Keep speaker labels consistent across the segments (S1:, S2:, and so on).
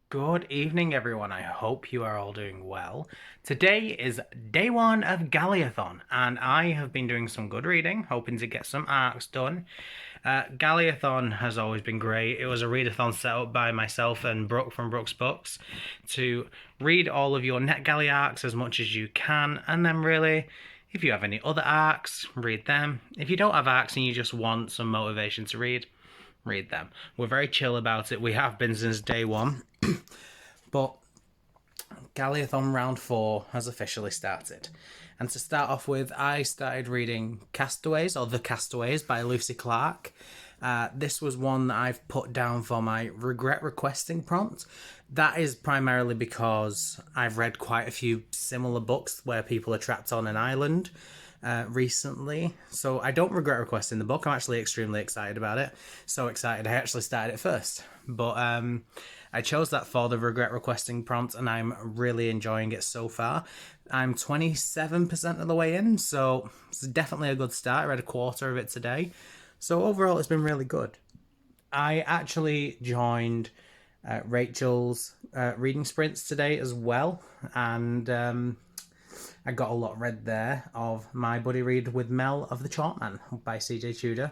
S1: Good evening, everyone. I hope you are all doing well. Today is day one of Galleyathon, and I have been doing some good reading, hoping to get some arcs done. Galleyathon has always been great. It was a readathon set up by myself and Brooke from Brooks Books to read all of your NetGalley arcs as much as you can, and then really, if you have any other arcs, read them. If you don't have arcs and you just want some motivation to read them. We're very chill about it. We have been since day one. But Galleyathon round 4 has officially started. And to start off with, I started reading Castaways, or The Castaways, by Lucy Clark. This was one that I've put down for my regret requesting prompt. That is primarily because I've read quite a few similar books where people are trapped on an island recently. So I don't regret requesting the book. I'm actually extremely excited about it. So excited I actually started it first. But I chose that for the regret requesting prompt, and I'm really enjoying it so far. I'm 27% of the way in, so it's definitely a good start. I read a quarter of it today. So overall, it's been really good. I actually joined Rachel's reading sprints today as well, and I got a lot read there of my buddy read with Mel of the Chalkman by CJ Tudor.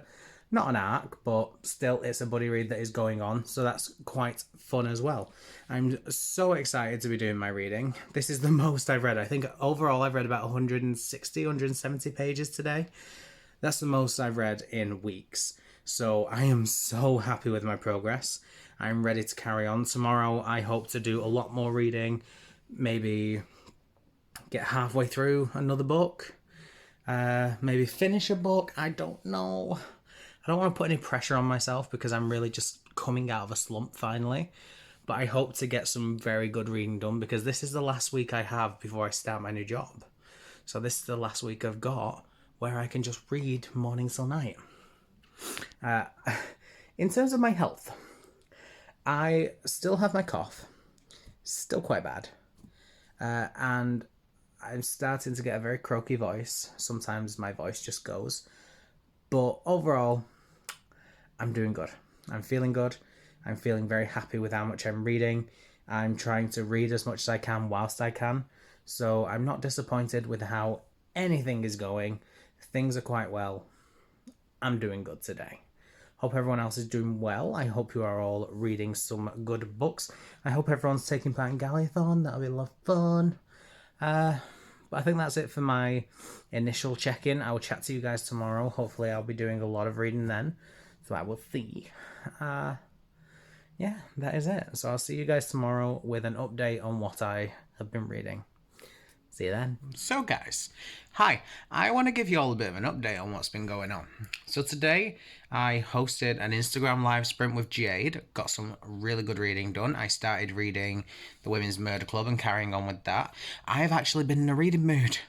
S1: Not an arc, but still it's a buddy read that is going on, so that's quite fun as well. I'm so excited to be doing my reading. This is the most I've read. I think overall I've read about 160, 170 pages today. That's the most I've read in weeks. So I am so happy with my progress. I'm ready to carry on. Tomorrow I hope to do a lot more reading, maybe get halfway through another book, maybe finish a book. I don't know. I don't want to put any pressure on myself because I'm really just coming out of a slump finally. But I hope to get some very good reading done because this is the last week I have before I start my new job. So this is the last week I've got where I can just read morning till night. In terms of my health, I still have my cough. Still quite bad. And I'm starting to get a very croaky voice. Sometimes my voice just goes. But overall, I'm doing good. I'm feeling good. I'm feeling very happy with how much I'm reading. I'm trying to read as much as I can whilst I can. So I'm not disappointed with how anything is going. Things are quite well. I'm doing good today. Hope everyone else is doing well. I hope you are all reading some good books. I hope everyone's taking part in Galleyathon. That'll be a lot of fun. But I think that's it for my initial check-in. I will chat to you guys tomorrow. Hopefully I'll be doing a lot of reading then. So I will see. Yeah, that is it. So I'll see you guys tomorrow with an update on what I have been reading. See you then. So guys, hi. I want to give you all a bit of an update on what's been going on. So today I hosted an Instagram live sprint with Jade. Got some really good reading done. I started reading The Women's Murder Club and carrying on with that. I have actually been in a reading mood.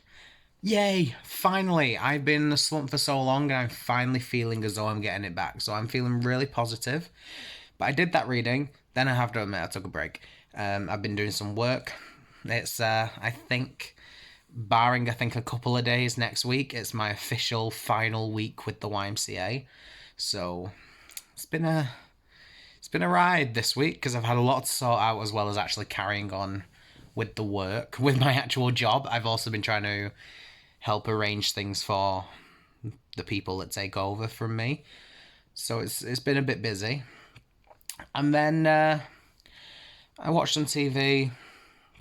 S1: Yay! Finally! I've been in a slump for so long and I'm finally feeling as though I'm getting it back. So I'm feeling really positive. But I did that reading. Then I have to admit I took a break. I've been doing some work. It's, I think, barring, a couple of days next week, it's my official final week with the YMCA. So it's been a ride this week because I've had a lot to sort out as well as actually carrying on with the work, with my actual job. I've also been trying to help arrange things for the people that take over from me. So it's been a bit busy. And then I watched some TV,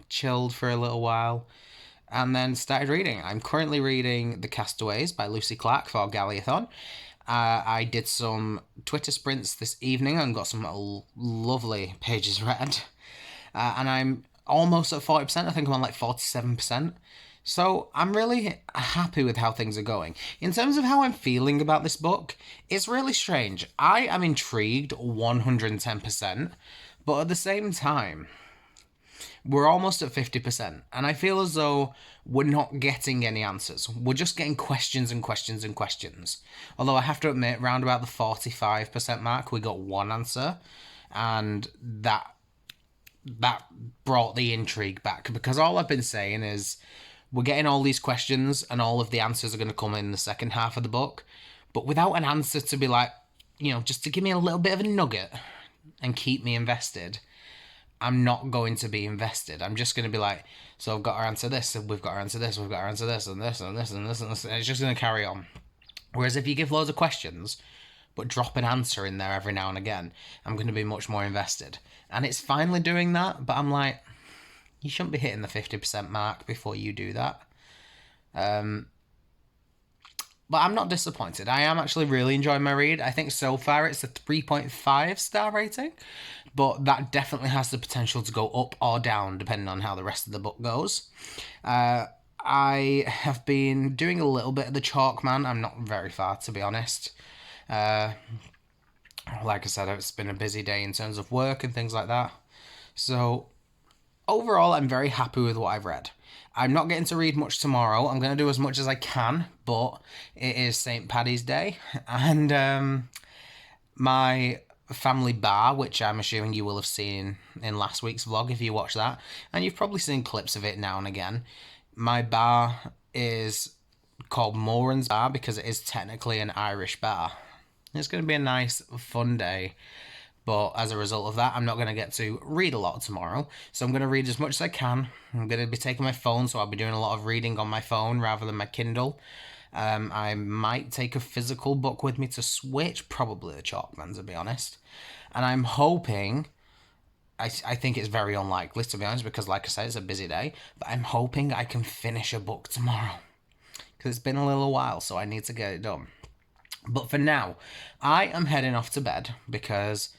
S1: chilled for a little while, and then started reading. I'm currently reading The Castaways by Lucy Clark for Galleyathon. I did some Twitter sprints this evening and got some lovely pages read. And I'm almost at 40%. I think I'm on like 47%. So I'm really happy with how things are going. In terms of how I'm feeling about this book, it's really strange. I am intrigued 110%, but at the same time, we're almost at 50%, and I feel as though we're not getting any answers. We're just getting questions and questions and questions. Although I have to admit, round about the 45% mark, we got one answer, and that brought the intrigue back, because all I've been saying is we're getting all these questions and all of the answers are going to come in the second half of the book, but without an answer to be like, just to give me a little bit of a nugget and keep me invested, I'm not going to be invested. I'm just going to be like, so I've got to answer this, and we've got to answer this, we've got to answer this, and this, and this, and this, and this, and it's just going to carry on. Whereas if you give loads of questions, but drop an answer in there every now and again, I'm going to be much more invested. And it's finally doing that, but I'm like, you shouldn't be hitting the 50% mark before you do that. But I'm not disappointed. I am actually really enjoying my read. I think so far it's a 3.5 star rating, but that definitely has the potential to go up or down depending on how the rest of the book goes. I have been doing a little bit of the Chalkman. I'm not very far, to be honest. Like I said, it's been a busy day in terms of work and things like that. So overall, I'm very happy with what I've read. I'm not getting to read much tomorrow. I'm going to do as much as I can, but it is St. Paddy's Day. And my family bar, which I'm assuming you will have seen in last week's vlog if you watched that, and you've probably seen clips of it now and again. My bar is called Moran's Bar because it is technically an Irish bar. It's going to be a nice, fun day. But as a result of that, I'm not going to get to read a lot tomorrow. So I'm going to read as much as I can. I'm going to be taking my phone, so I'll be doing a lot of reading on my phone rather than my Kindle. I might take a physical book with me to switch, probably the Chalkman, to be honest. And I'm hoping, I think it's very unlikely, to be honest, because like I said, it's a busy day. But I'm hoping I can finish a book tomorrow. Because it's been a little while, so I need to get it done. But for now, I am heading off to bed because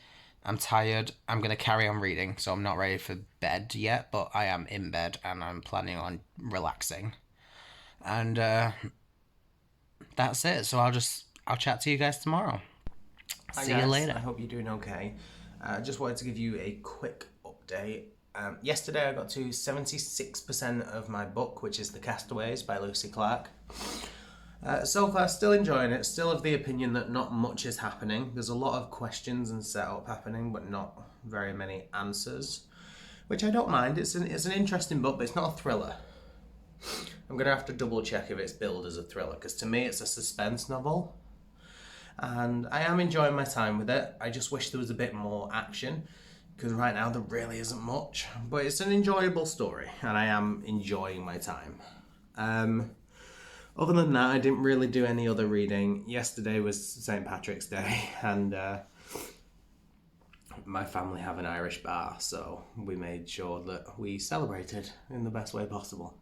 S1: I'm tired. I'm going to carry on reading, so I'm not ready for bed yet, but I am in bed and I'm planning on relaxing. And that's it. So I'll chat to you guys tomorrow. See you later. I hope you're doing okay. Just wanted to give you a quick update. Yesterday I got to 76% of my book, which is The Castaways by Lucy Clark. So far, still enjoying it, still of the opinion that not much is happening. There's a lot of questions and setup happening, but not very many answers, which I don't mind. It's an interesting book, but it's not a thriller. I'm going to have to double check if it's billed as a thriller, because to me it's a suspense novel. And I am enjoying my time with it. I just wish there was a bit more action, because right now there really isn't much. But it's an enjoyable story, and I am enjoying my time. Other than that, I didn't really do any other reading. Yesterday was St. Patrick's Day, and my family have an Irish bar, so we made sure that we celebrated in the best way possible.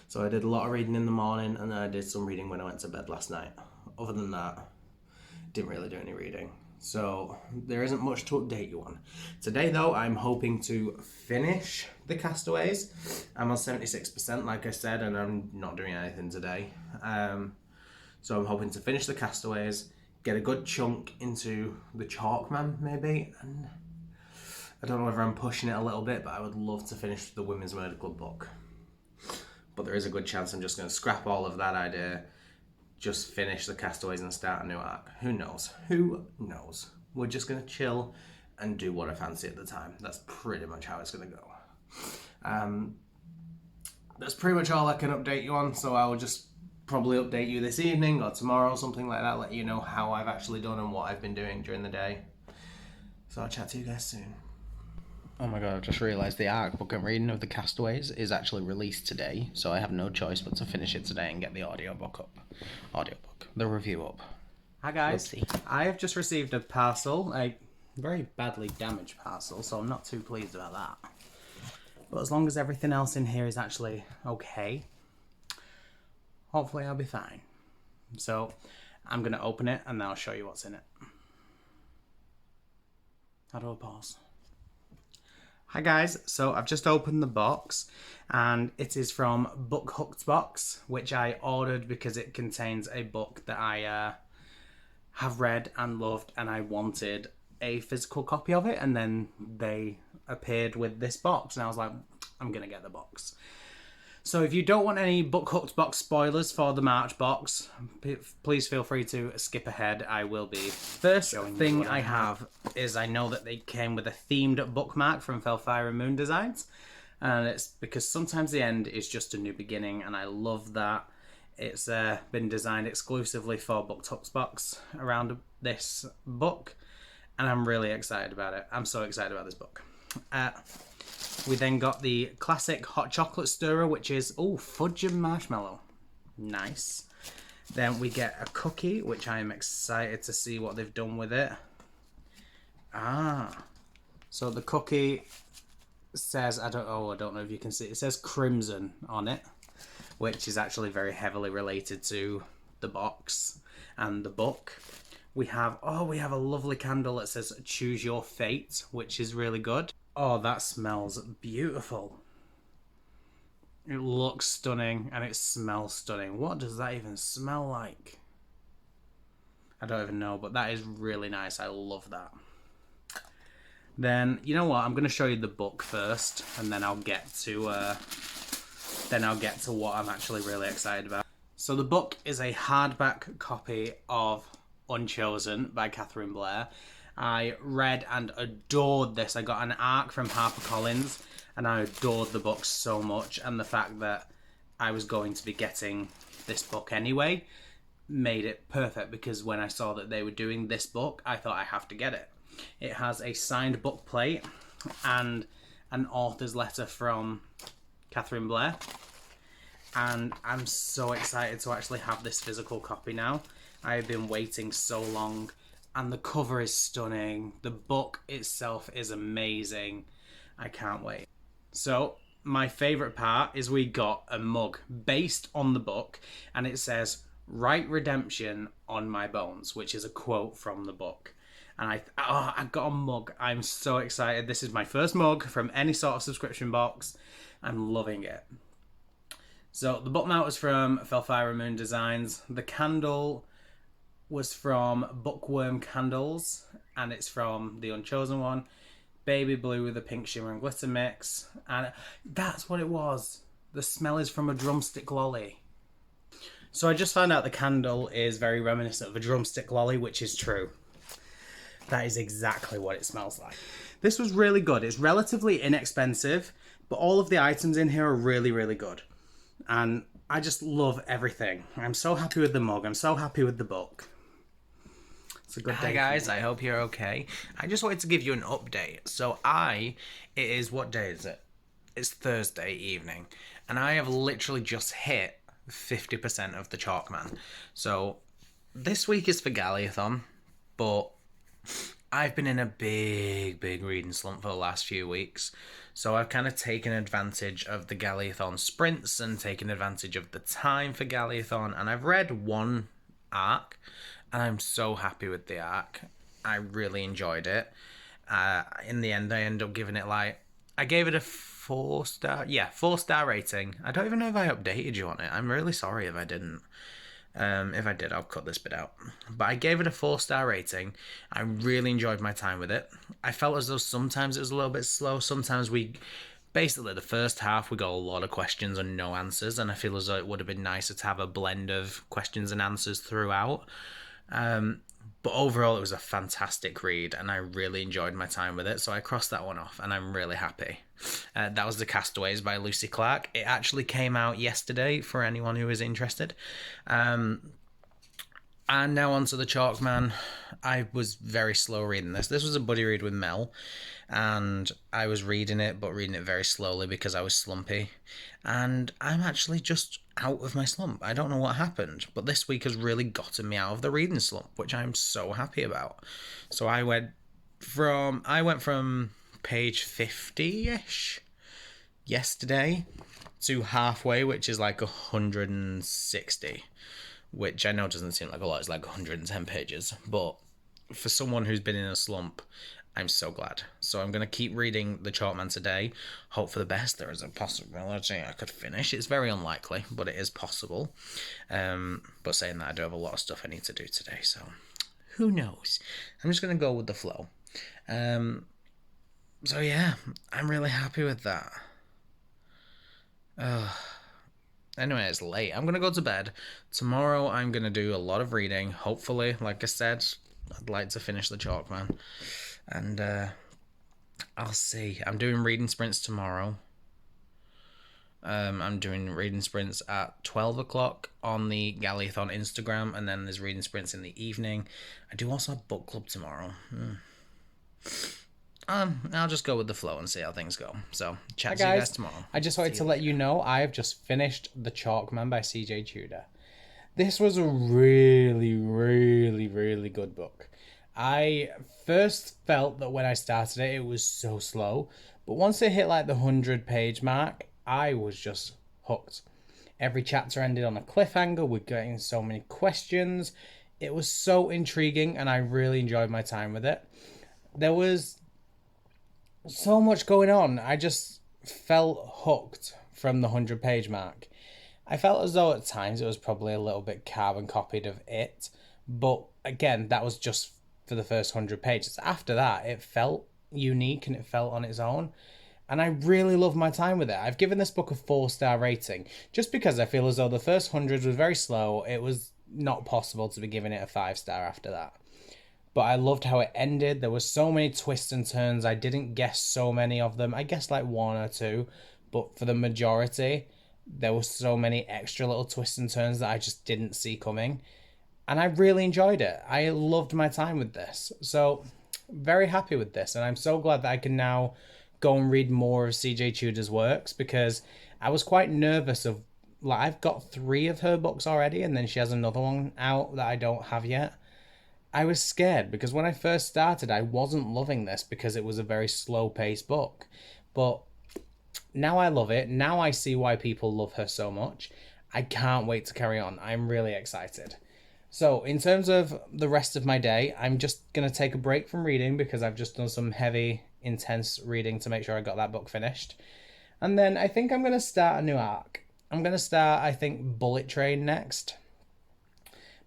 S1: So I did a lot of reading in the morning, and then I did some reading when I went to bed last night. Other than that, didn't really do any reading. So there isn't much to update you on. Today though, I'm hoping to finish The Castaways. I'm on 76% like I said, and I'm not doing anything today. So I'm hoping to finish The Castaways, get a good chunk into the Chalkman maybe, and I don't know whether I'm pushing it a little bit, but I would love to finish the Women's Murder Club book. But there is a good chance I'm just going to scrap all of that idea, just finish The Castaways and start a new arc. Who knows? Who knows? We're just going to chill and do what I fancy at the time. That's pretty much how it's going to go. That's pretty much all I can update you on, so I will just probably update you this evening or tomorrow, something like that, let you know how I've actually done and what I've been doing during the day. So I'll chat to you guys soon. Oh my god, I've just realised the arc book I'm reading of The Castaways is actually released today, so I have no choice but to finish it today and get the the review up. Hi guys, I have just received a parcel, a very badly damaged parcel, so I'm not too pleased about that. But as long as everything else in here is actually okay, hopefully I'll be fine. So I'm going to open it and then I'll show you what's in it. How do I pause? Hi guys, so I've just opened the box and it is from Book Hooked Box, which I ordered because it contains a book that I have read and loved, and I wanted a physical copy of it, and then they appeared with this box and I was like, I'm gonna get the box. So if you don't want any Book Hooked Box spoilers for the March box, please feel free to skip ahead. I will be. First thing I have is I know that they came with a themed bookmark from Fire and Moon Designs. And it's because sometimes the end is just a new beginning, and I love that. It's been designed exclusively for Book Hooked Box around this book, and I'm really excited about it. I'm so excited about this book. We then got the classic hot chocolate stirrer, which is, fudge and marshmallow. Nice. Then we get a cookie, which I am excited to see what they've done with it. So the cookie says, I don't know if you can see, it says crimson on it, which is actually very heavily related to the box and the book. We have a lovely candle that says choose your fate, which is really good. Oh, that smells beautiful. It looks stunning and it smells stunning. What does that even smell like? I don't even know, but that is really nice. I love that. Then, you know what? I'm going to show you the book first, and then I'll get to what I'm actually really excited about. So the book is a hardback copy of Unchosen by Catherine Blair. I read and adored this. I got an ARC from HarperCollins, and I adored the book so much, and the fact that I was going to be getting this book anyway made it perfect, because when I saw that they were doing this book, I thought I have to get it. It has a signed book plate and an author's letter from Catherine Blair, and I'm so excited to actually have this physical copy now. I have been waiting so long, and the cover is stunning. The book itself is amazing. I can't wait. So my favourite part is we got a mug based on the book, and it says, "Write redemption on my bones," which is a quote from the book. And I got a mug. I'm so excited. This is my first mug from any sort of subscription box. I'm loving it. So the book mount was from Felfire Moon Designs. The candle was from Bookworm Candles, and it's from the Unchosen one. Baby blue with a pink shimmer and glitter mix. And that's what it was. The smell is from a drumstick lolly. So I just found out the candle is very reminiscent of a drumstick lolly, which is true. That is exactly what it smells like. This was really good. It's relatively inexpensive, but all of the items in here are really, really good. And I just love everything. I'm so happy with the mug. I'm so happy with the book. It's a good day. Hi guys, I hope you're okay. I just wanted to give you an update. So what day is it? It's Thursday evening. And I have literally just hit 50% of the Chalkman. So this week is for Galleyathon, but I've been in a big reading slump for the last few weeks. So I've kind of taken advantage of the Galleyathon sprints and taken advantage of the time for Galleyathon. And I've read one arc, and I'm so happy with the arc. I really enjoyed it. In the end, I ended up giving it I gave it a 4-star. Yeah, 4-star rating. I don't even know if I updated you on it. I'm really sorry if I didn't. If I did, I'll cut this bit out. But I gave it a 4-star rating. I really enjoyed my time with it. I felt as though sometimes it was a little bit slow. Sometimes basically the first half, we got a lot of questions and no answers. And I feel as though it would have been nicer to have a blend of questions and answers throughout. But overall, it was a fantastic read, and I really enjoyed my time with it. So I crossed that one off, and I'm really happy. That was The Castaways by Lucy Clark. It actually came out yesterday for anyone who is interested. And now onto the Chalkman. I was very slow reading this. This was a buddy read with Mel, and I was reading it, but reading it very slowly because I was slumpy. And I'm actually just out of my slump. I don't know what happened, but this week has really gotten me out of the reading slump, which I'm so happy about. So I went from page 50-ish yesterday to halfway, which is 160, which I know doesn't seem like a lot. It's 110 pages, but for someone who's been in a slump, I'm so glad. So I'm going to keep reading the Chalkman today. Hope for the best. There is a possibility I could finish. It's very unlikely, but it is possible. But saying that, I do have a lot of stuff I need to do today, so who knows? I'm just going to go with the flow. So yeah, I'm really happy with that. Anyway, it's late. I'm going to go to bed. Tomorrow I'm going to do a lot of reading. Hopefully, like I said, I'd like to finish the Chalkman. And I'll see. I'm doing reading sprints tomorrow. I'm doing reading sprints at 12 o'clock on the Galleyathon Instagram, and then there's reading sprints in the evening. I do also have book club tomorrow.
S2: I'll just go with the flow and see how things go. So,
S1: Hi
S2: chat to you guys
S1: guys,
S2: tomorrow.
S1: I just
S2: See
S1: wanted
S2: you
S1: to let
S2: later.
S1: you know I have just finished The Chalkman by CJ Tudor. This was a really, really, really good book. I first felt that when I started it, it was so slow, but once it hit like the 100-page mark, I was just hooked. Every chapter ended on a cliffhanger. We're getting so many questions. It was so intriguing, and I really enjoyed my time with it. There was so much going on. I just felt hooked from the 100-page mark. I felt as though at times it was probably a little bit carbon copied of it, but again, that was just for the first 100 pages. After that, it felt unique and it felt on its own. And I really love my time with it. I've given this book a 4-star rating just because I feel as though the first 100 was very slow. It was not possible to be giving it a 5-star after that. But I loved how it ended. There were so many twists and turns. I didn't guess so many of them. I guessed like one or two, but for the majority, there were so many extra little twists and turns that I just didn't see coming. And I really enjoyed it. I loved my time with this. So, very happy with this. And I'm so glad that I can now go and read more of CJ Tudor's works because I was quite nervous of, like, I've got 3 of her books already, and then she has another one out that I don't have yet. I was scared because when I first started, I wasn't loving this because it was a very slow paced book. But now I love it. Now I see why people love her so much. I can't wait to carry on. I'm really excited. So, in terms of the rest of my day, I'm just going to take a break from reading because I've just done some heavy, intense reading to make sure I got that book finished. And then I think I'm going to start a new arc. I'm going to start, I think, Bullet Train next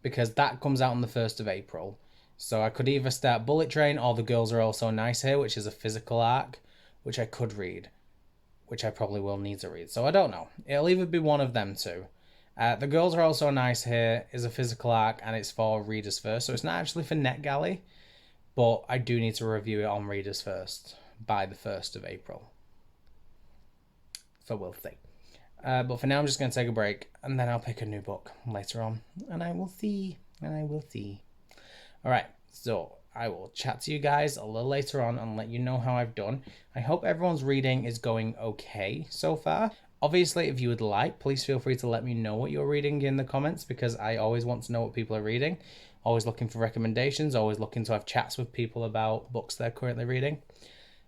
S1: because that comes out on the 1st of April. So I could either start Bullet Train or The Girls Are Also Nice Here, which is a physical arc, which I could read, which I probably will need to read. So I don't know. It'll either be one of them two. The Girls Are Also Nice Here is a physical arc and it's for Readers First. So it's not actually for NetGalley, but I do need to review it on Readers First by the 1st of April. So we'll see. But for now, I'm just going to take a break and then I'll pick a new book later on. And I will see. And I will see. All right. So I will chat to you guys a little later on and let you know how I've done. I hope everyone's reading is going okay so far. Obviously, if you would like, please feel free to let me know what you're reading in the comments because I always want to know what people are reading. Always looking for recommendations, always looking to have chats with people about books they're currently reading.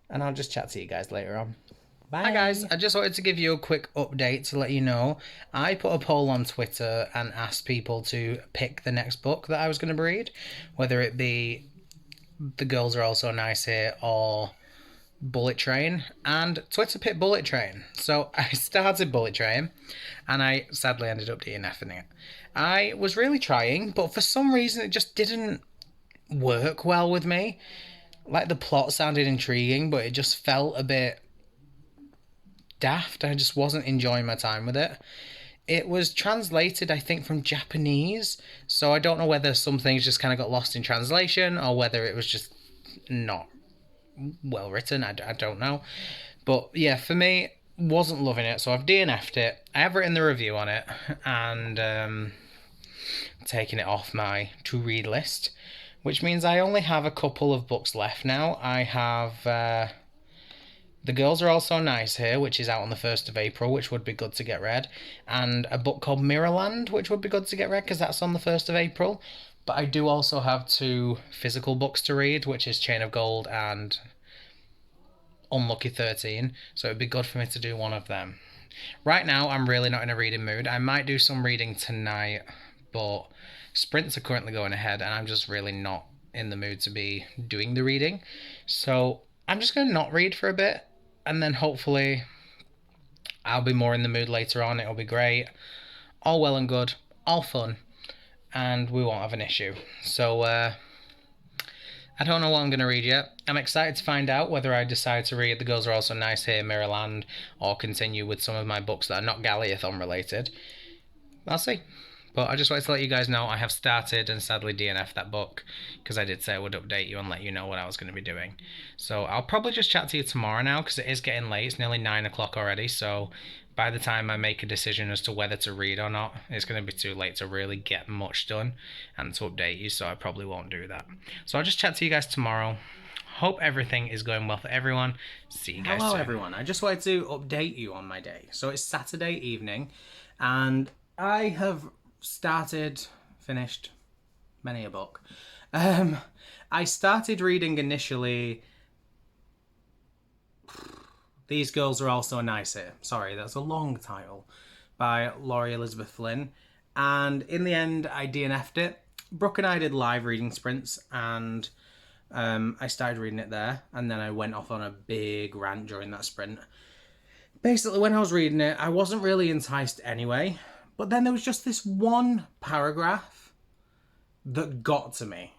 S1: And I'll just chat to you guys later on. Bye.
S2: Hi guys, I just wanted to give you a quick update to let you know. I put a poll on Twitter and asked people to pick the next book that I was going to read, whether it be The Girls Are Also Nice Here or Bullet Train, and Twitter picked Bullet Train. So I started Bullet Train and I sadly ended up DNFing it. I was really trying, but for some reason it just didn't work well with me. Like the plot sounded intriguing, but it just felt a bit daft. I just wasn't enjoying my time with it. It was translated, I think, from Japanese, so I don't know whether some things just kind of got lost in translation or whether it was just not well written. I don't know. But yeah, for me, wasn't loving it, so I've DNF'd it. I have written the review on it and taken it off my to read list, which means I only have a couple of books left now. I have The Girls Are Also Nice Here, which is out on the 1st of April, which would be good to get read, and a book called Mirrorland, which would be good to get read because that's on the 1st of April. But I do also have 2 physical books to read, which is Chain of Gold and Unlucky 13, so it'd be good for me to do one of them. Right now, I'm really not in a reading mood. I might do some reading tonight, but sprints are currently going ahead, and I'm just really not in the mood to be doing the reading. So I'm just going to not read for a bit, and then hopefully I'll be more in the mood later on. It'll be great. All well and good. All fun. And we won't have an issue. So, I don't know what I'm going to read yet. I'm excited to find out whether I decide to read The Girls Are Also Nice Here, Mirrorland, or continue with some of my books that are not Galleyathon related. I'll see. But I just wanted to let you guys know I have started and sadly DNF'd that book because I did say I would update you and let you know what I was going to be doing. So I'll probably just chat to you tomorrow now because it is getting late. It's nearly 9 o'clock already. So by the time I make a decision as to whether to read or not, it's going to be too late to really get much done and to update you. So I probably won't do that. So I'll just chat to you guys tomorrow.
S1: Hope everything is going well for everyone. See you guys
S2: Hello,
S1: soon.
S2: everyone. I just wanted to update you on my day. So it's Saturday evening, and I have finished many a book. I started reading initially. These Girls Are Also Nice Here. Sorry, that's a long title by Laurie Elizabeth Flynn. And in the end, I DNF'd it. Brooke and I did live reading sprints, and I started reading it there, and then I went off on a big rant during that sprint. Basically, when I was reading it, I wasn't really enticed anyway, but then there was just this one paragraph that got to me,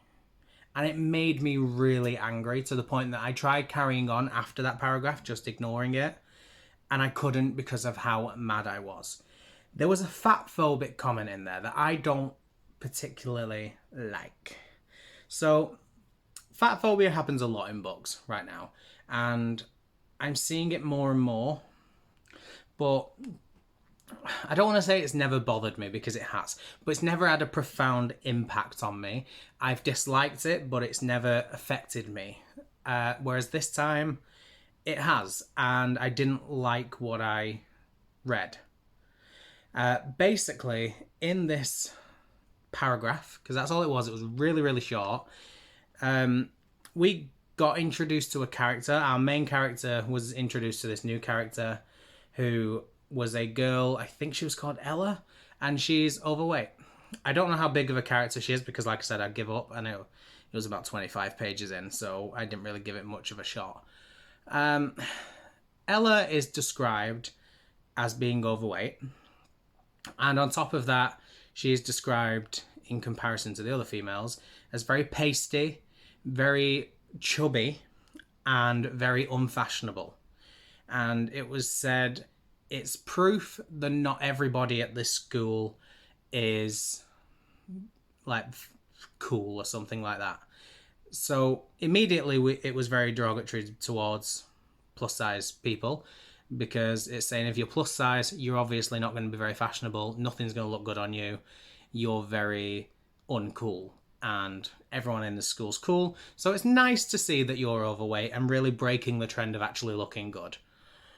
S2: and it made me really angry to the point that I tried carrying on after that paragraph, just ignoring it, and I couldn't because of how mad I was. There was a fatphobic comment in there that I don't particularly like. So, fatphobia happens a lot in books right now, and I'm seeing it more and more, but I don't want to say it's never bothered me, because it has, but it's never had a profound impact on me. I've disliked it, but it's never affected me. Whereas this time, it has, and I didn't like what I read. Basically, in this paragraph, because that's all it was really, really short, we got introduced to a character. Our main character was introduced to this new character who was a girl. I think she was called Ella, and she's overweight. I don't know how big of a character she is, because like I said, I'd give up, and it was about 25 pages in, so I didn't really give it much of a shot. Ella is described as being overweight, and on top of that, she is described, in comparison to the other females, as very pasty, very chubby, and very unfashionable. And it was said it's proof that not everybody at this school is like cool or something like that. So immediately it was very derogatory towards plus size people, because it's saying if you're plus size, you're obviously not going to be very fashionable, nothing's going to look good on you, you're very uncool, and everyone in the school's cool. So it's nice to see that you're overweight and really breaking the trend of actually looking good,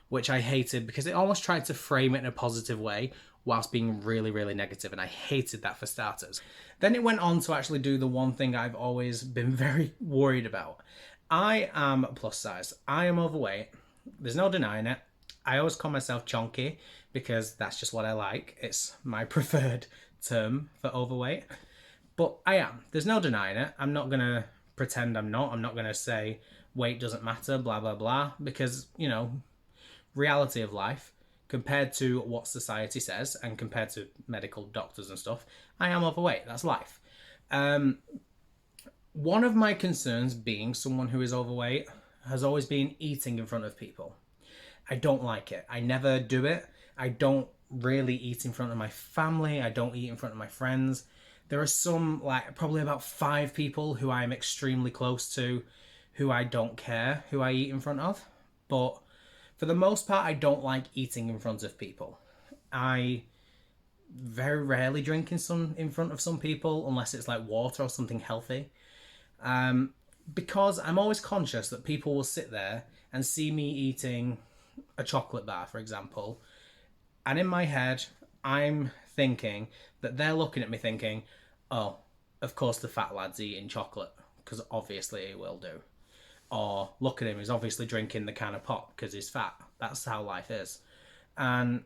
S2: which I hated, because it almost tried to frame it in a positive way whilst being really, really negative, and I hated that for starters. Then it went on to actually do the one thing I've always been very worried about. I am plus size. I am overweight. There's no denying it. I always call myself chonky, because that's just what I like. It's my preferred term for overweight. But I am. There's no denying it. I'm not going to pretend I'm not. I'm not going to say weight doesn't matter, blah, blah, blah, because, you know, reality of life, compared to what society says and compared to medical doctors and stuff, I am overweight. That's life. One of my concerns, being someone who is overweight, has always been eating in front of people. I don't like it. I never do it. I don't really eat in front of my family. I don't eat in front of my friends. There are some, like, probably about 5 people who I'm extremely close to who I don't care who I eat in front of. But for the most part, I don't like eating in front of people. I very rarely drink in front of some people, unless it's like water or something healthy. Because I'm always conscious that people will sit there and see me eating a chocolate bar, for example, and in my head, I'm thinking that they're looking at me thinking, oh, of course the fat lad's eating chocolate, because obviously he will do. Or, look at him, he's obviously drinking the can of pop because he's fat. That's how life is. And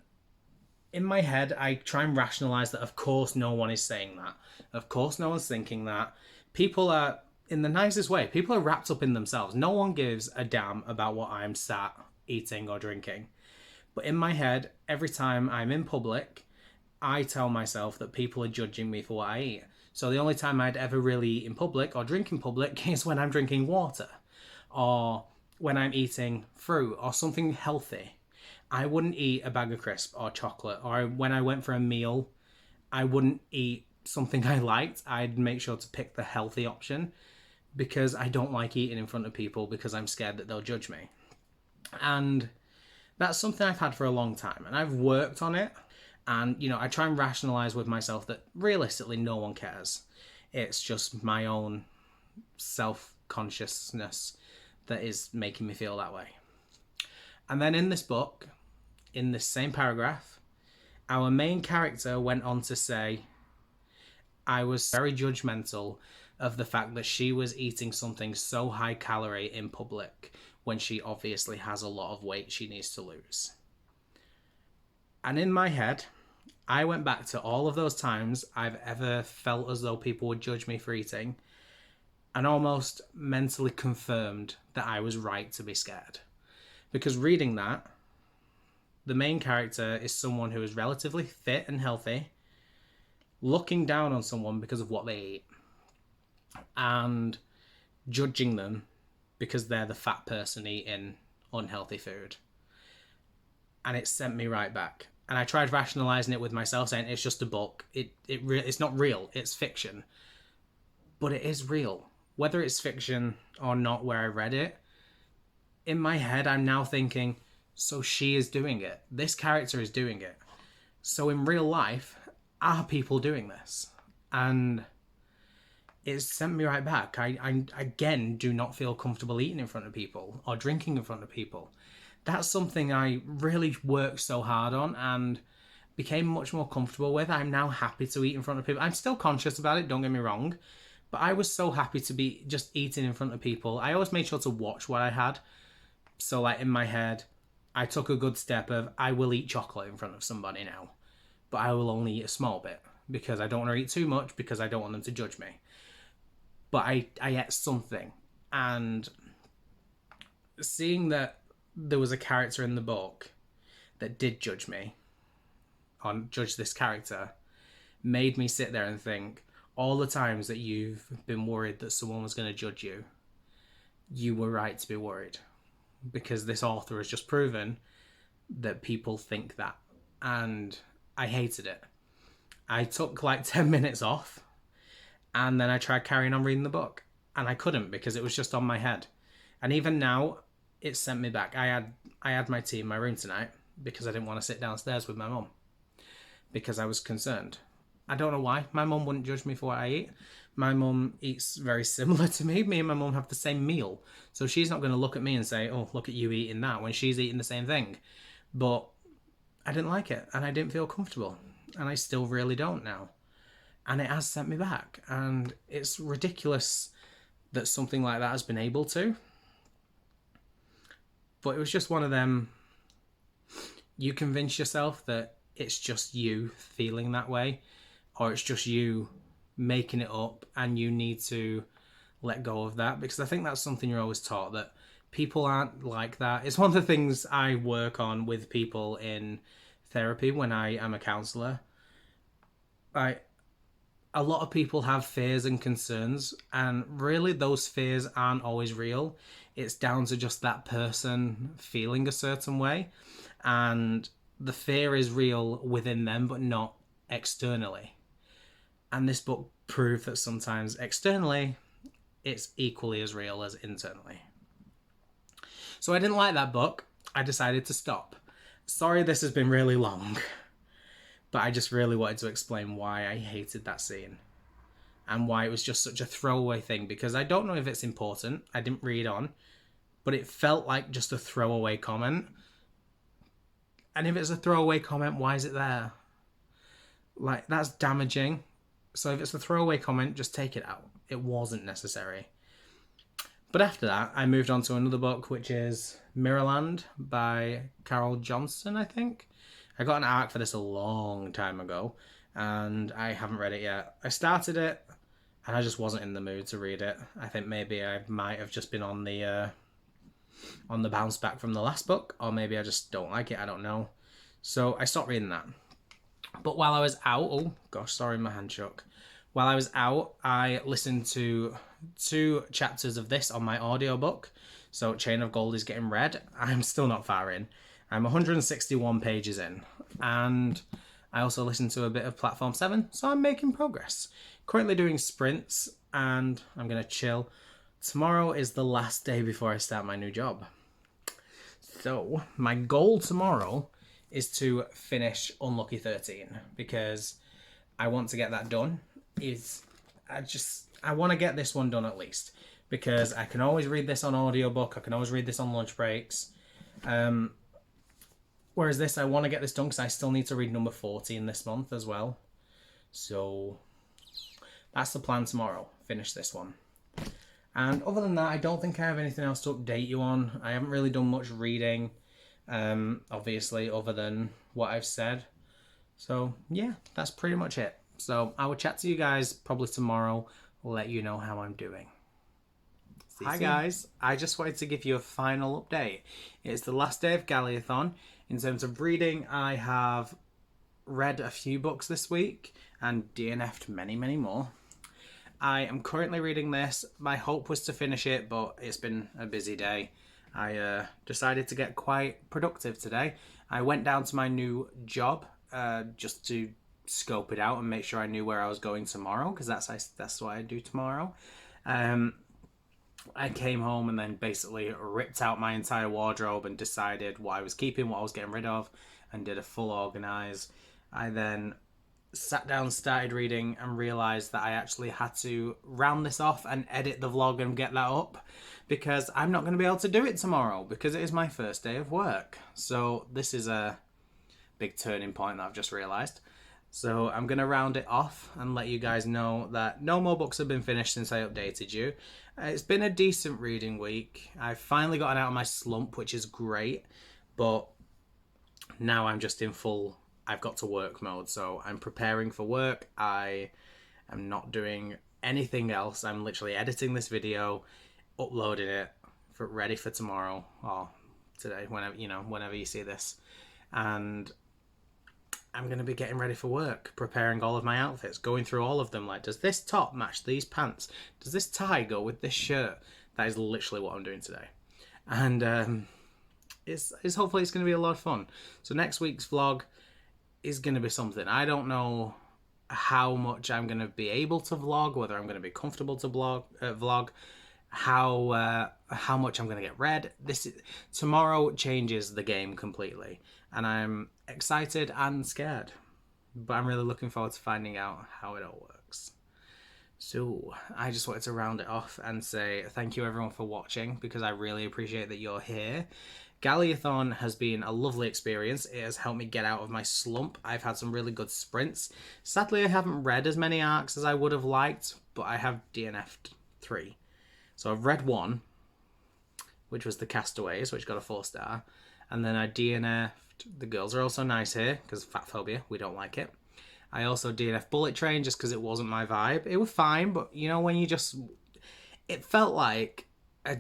S2: in my head, I try and rationalise that of course no one is saying that. Of course no one's thinking that. People are, in the nicest way, people are wrapped up in themselves. No one gives a damn about what I'm sat eating or drinking. But in my head, every time I'm in public, I tell myself that people are judging me for what I eat. So the only time I'd ever really eat in public or drink in public is when I'm drinking water, or when I'm eating fruit or something healthy. I wouldn't eat a bag of crisps or chocolate, or when I went for a meal, I wouldn't eat something I liked. I'd make sure to pick the healthy option, because I don't like eating in front of people, because I'm scared that they'll judge me. And that's something I've had for a long time, and I've worked on it. And, you know, I try and rationalize with myself that realistically no one cares. It's just my own self-consciousness that is making me feel that way. And then in this book, in this same paragraph, our main character went on to say, I was very judgmental of the fact that she was eating something so high calorie in public when she obviously has a lot of weight she needs to lose. And in my head, I went back to all of those times I've ever felt as though people would judge me for eating, and almost mentally confirmed that I was right to be scared. Because reading that, the main character is someone who is relatively fit and healthy, looking down on someone because of what they eat, and judging them because they're the fat person eating unhealthy food. And it sent me right back. And I tried rationalizing it with myself, saying it's just a book. It's not real. It's fiction. But it is real. Whether it's fiction or not where I read it, in my head, I'm now thinking, so she is doing it. This character is doing it. So in real life, are people doing this? And it sent me right back. I again do not feel comfortable eating in front of people or drinking in front of people. That's something I really worked so hard on and became much more comfortable with. I'm now happy to eat in front of people. I'm still conscious about it, don't get me wrong, but I was so happy to be just eating in front of people. I always made sure to watch what I had. So like in my head, I took a good step of, I will eat chocolate in front of somebody now, but I will only eat a small bit because I don't want to eat too much because I don't want them to judge me. But I ate something, and seeing that there was a character in the book that did judge me, or judge this character, made me sit there and think, all the times that you've been worried that someone was going to judge you, you were right to be worried. Because this author has just proven that people think that. And I hated it. I took like 10 minutes off, and then I tried carrying on reading the book. And I couldn't because it was just on my head. And even now, it sent me back. I had my tea in my room tonight because I didn't want to sit downstairs with my mum because I was concerned. I don't know why. My mum wouldn't judge me for what I eat. My mum eats very similar to me. Me and my mum have the same meal. So she's not going to look at me and say, oh, look at you eating that when she's eating the same thing. But I didn't like it and I didn't feel comfortable. And I still really don't now. And it has sent me back. And it's ridiculous that something like that has been able to. But it was just one of them, you convince yourself that it's just you feeling that way, or it's just you making it up and you need to let go of that, because I think that's something you're always taught, that people aren't like that. It's one of the things I work on with people in therapy when I am a counsellor. A lot of people have fears and concerns, and really those fears aren't always real. It's down to just that person feeling a certain way, and the fear is real within them but not externally. And this book proved that sometimes externally it's equally as real as internally. So I didn't like that book. I decided to stop. Sorry this has been really long, but I just really wanted to explain why I hated that scene and why it was just such a throwaway thing, because I don't know if it's important. I didn't read on, but it felt like just a throwaway comment. And if it's a throwaway comment, why is it there? Like, that's damaging. So if it's a throwaway comment, just take it out. It wasn't necessary. But after that, I moved on to another book, which is Mirrorland by Carol Johnson, I think. I got an arc for this a long time ago, and I haven't read it yet. I started it, and I just wasn't in the mood to read it. I think maybe I might have just been on the bounce back from the last book, or maybe I just don't like it, I don't know. So I stopped reading that. But while I was out, oh gosh, sorry, my hand shook. While I was out, I listened to 2 chapters of this on my audiobook. So Chain of Gold is getting read. I'm still not far in. I'm 161 pages in. And I also listened to a bit of Platform 7, so I'm making progress. Currently doing sprints, and I'm going to chill. Tomorrow is the last day before I start my new job. So my goal tomorrow is to finish Unlucky 13, because I want to get that done. I want to get this one done at least. because I can always read this on audiobook. I can always read this on lunch breaks. Whereas this, I want to get this done because I still need to read number 14 this month as well. So that's the plan tomorrow. Finish this one. And other than that, I don't think I have anything else to update you on. I haven't really done much reading, obviously, other than what I've said. So yeah, that's pretty much it. So I will chat to you guys probably tomorrow. I'll let you know how I'm doing. Hi guys, I just wanted to give you a final update. It's the last day of Galleyathon. In terms of reading, I have read a few books this week and DNF'd many, many more. I am currently reading this. My hope was to finish it, but it's been a busy day. I decided to get quite productive today. I went down to my new job just to scope it out and make sure I knew where I was going tomorrow, because that's what I do tomorrow. I came home and then basically ripped out my entire wardrobe and decided what I was keeping, what I was getting rid of, and did a full organise. I then sat down, started reading, and realised that I actually had to round this off and edit the vlog and get that up, because I'm not going to be able to do it tomorrow because it is my first day of work. So this is a big turning point that I've just realised. So I'm going to round it off and let you guys know that no more books have been finished since I updated you. It's been a decent reading week. I've finally gotten out of my slump, which is great. But now I'm just in full I've got to work mode. So I'm preparing for work. I am not doing anything else. I'm literally editing this video, uploading it, ready for tomorrow or today, whenever you see this. And I'm going to be getting ready for work, preparing all of my outfits, going through all of them. Like, does this top match these pants? Does this tie go with this shirt? That is literally what I'm doing today. And it's hopefully it's going to be a lot of fun. So next week's vlog is going to be something. I don't know how much I'm going to be able to vlog, whether I'm going to be comfortable to vlog, how much I'm going to get read. Tomorrow changes the game completely, and I'm excited and scared, but I'm really looking forward to finding out how it all works. So I just wanted to round it off and say thank you everyone for watching, because I really appreciate that you're here. Galleyathon has been a lovely experience. It has helped me get out of my slump. I've had some really good sprints. Sadly, I haven't read as many arcs as I would have liked, but I have DNF'd 3. So I've read 1, which was the Castaways, which got a 4-star. And then I DNF'd The Girls Are Also Nice Here, because Fatphobia, we don't like it. I also DNF'd Bullet Train just because it wasn't my vibe. It was fine, but you know when you just... It felt like a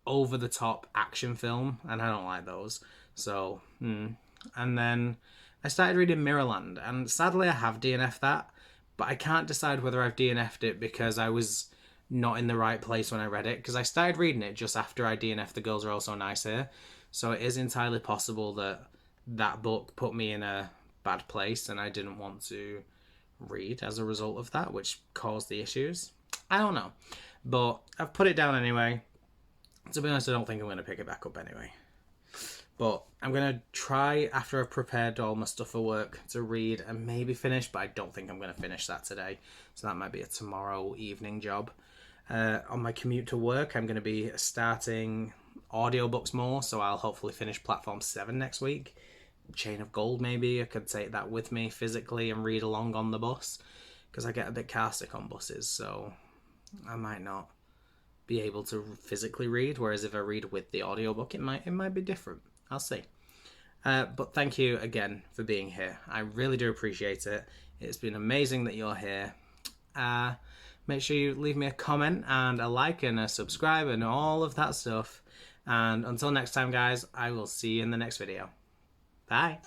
S2: over-the-top action film, and I don't like those. So, And then I started reading Mirrorland, and sadly I have DNF'd that, but I can't decide whether I've DNF'd it because I was not in the right place when I read it, because I started reading it just after I DNF'd The Girls Are Also Nice Here. So it is entirely possible that that book put me in a bad place and I didn't want to read as a result of that, which caused the issues. I don't know. But I've put it down anyway. To be honest, I don't think I'm going to pick it back up anyway. But I'm going to try, after I've prepared all my stuff for work, to read and maybe finish, but I don't think I'm going to finish that today. So that might be a tomorrow evening job. On my commute to work, I'm going to be starting audiobooks more, so I'll hopefully finish Platform 7 next week. Chain of Gold, maybe. I could take that with me physically and read along on the bus, because I get a bit car sick on buses, so I might not be able to physically read, whereas if I read with the audiobook, it might be different. I'll see. But thank you again for being here. I really do appreciate it. It's been amazing that you're here. Make sure you leave me a comment and a like and a subscribe and all of that stuff. And until next time, guys, I will see you in the next video. Bye.